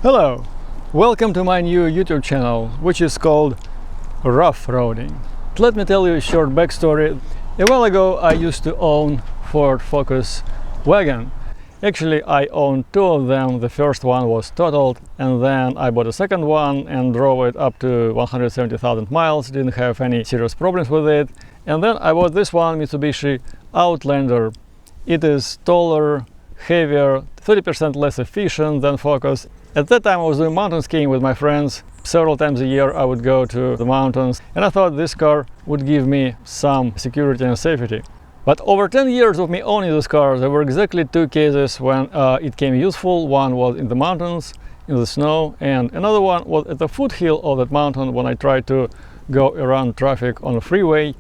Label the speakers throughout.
Speaker 1: Hello, welcome to my new YouTube channel, which is called Roughroading. Let me tell you a short backstory. A while ago I used to own Ford Focus wagon. Actually I owned two of them. The first one was totaled, and then I bought a second one and drove it up to 170,000 miles, didn't have any serious problems with it. And then I bought this one, Mitsubishi Outlander. It is taller, heavier, 30% less efficient than Focus. At that time I was doing mountain skiing with my friends. Several times a year I would go to the mountains, and I thought this car would give me some security and safety. But over 10 years of me owning this car, there were exactly two cases when it came useful. One was in the mountains, in the snow, and another one was at the foothill of that mountain when I tried to go around traffic on a freeway.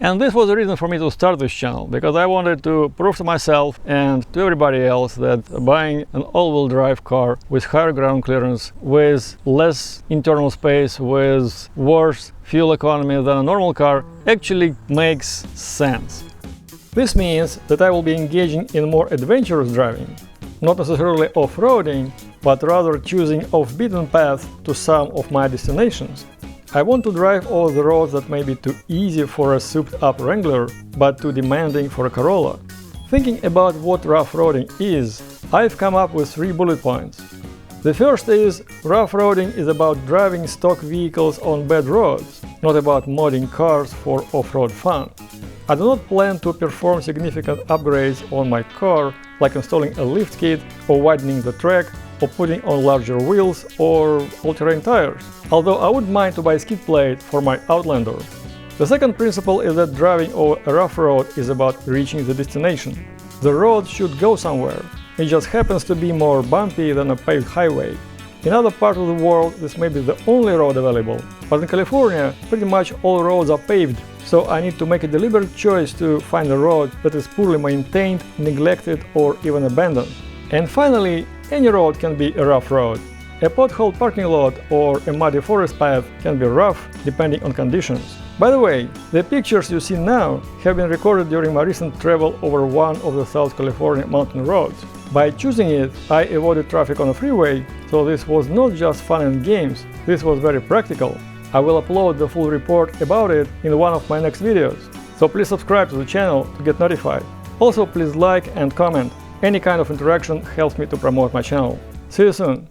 Speaker 1: And this was the reason for me to start this channel, because I wanted to prove to myself and to everybody else that buying an all-wheel drive car with higher ground clearance, with less internal space, with worse fuel economy than a normal car actually makes sense. This means that I will be engaging in more adventurous driving, not necessarily off-roading, but rather choosing off-beaten path to some of my destinations. I want to drive over the roads that may be too easy for a souped-up Wrangler, but too demanding for a Corolla. Thinking about what rough-roading is, I've come up with 3 bullet points. The first is, rough-roading is about driving stock vehicles on bad roads, not about modding cars for off-road fun. I do not plan to perform significant upgrades on my car, like installing a lift kit or widening the track, or putting on larger wheels or all-terrain tires, although I would mind to buy a skid plate for my Outlander. The second principle is that driving over a rough road is about reaching the destination. The road should go somewhere. It just happens to be more bumpy than a paved highway. In other parts of the world this may be the only road available, but in California pretty much all roads are paved, so I need to make a deliberate choice to find a road that is poorly maintained, neglected, or even abandoned. And finally, any road can be a rough road. A potholed parking lot or a muddy forest path can be rough depending on conditions. By the way, the pictures you see now have been recorded during my recent travel over one of the South California mountain roads. By choosing it, I avoided traffic on the freeway, so this was not just fun and games, this was very practical. I will upload the full report about it in one of my next videos, so please subscribe to the channel to get notified. Also, please like and comment. Any kind of interaction helps me to promote my channel. See you soon!